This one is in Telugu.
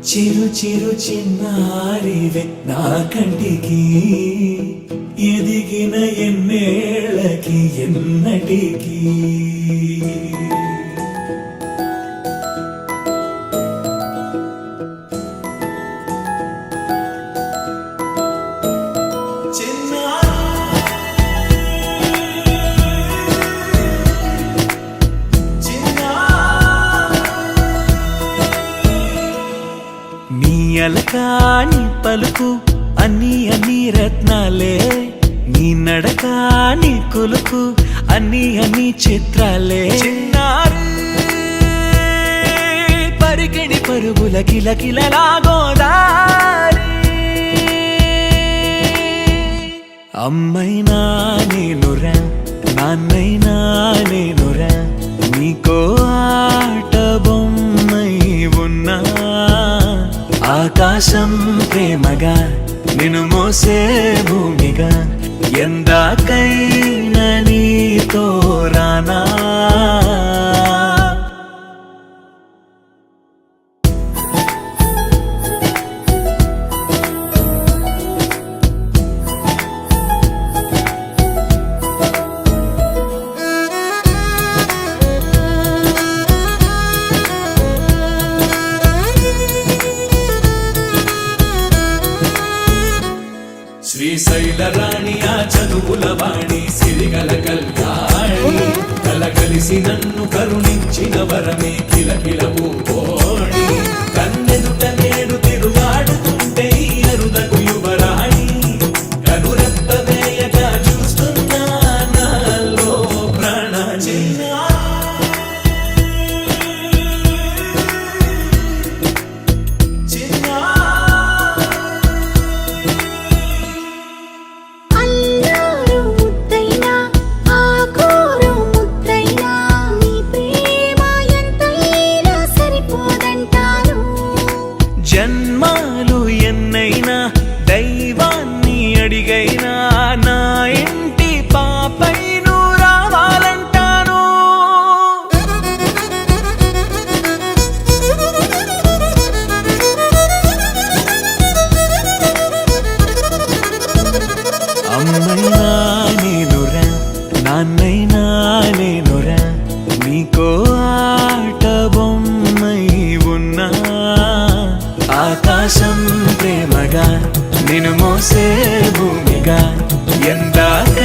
చిరు చిరు చిన్నారివే నా కంటికి ఎదిగిన ఎన్నేళ్ళకి ఎన్నటికి అలకాని పలుకు అన్ని అన్ని రత్నాలే నీ నడకాని కులుకు అన్ని అన్ని చిత్రాలే చిన్నారు పరికిణి పరుగుల కిలకిలలాగోదారి అమ్మైనా నేనురా నాన్నైనా నేనురా నీకో ఆట బొమ్మై ఉన్నా ఆకాశం ప్రేమగా నిన్ను మోసే భూమిగా ఎందాకైనా నీతో రానా శ్రీశైల రాణి ఆ చదువుల వాణి సిరిగల కల్యాణి కలగలిసి నన్ను కరుణించిన వరమే కిలకిల పూకోణి కన్నెదుట నేడు తిరుగాడుతుంటే అరుదకు యువరాణి కనురెప్ప వేయగా చూస్తున్నా నాలో ప్రాణ జన్మాలు ఎన్నైనా దైవాన్ని అడిగైనా నా ఇంటి పాపై నువ్వు రావాలంటాను అమ్మైనా నేనురా నాన్నైనా నేనురా నీకో ఆట బొమ్మై ఉన్నా ఆకాశం ప్రేమగా నిన్ను మోసే భూమిగా ఎందాక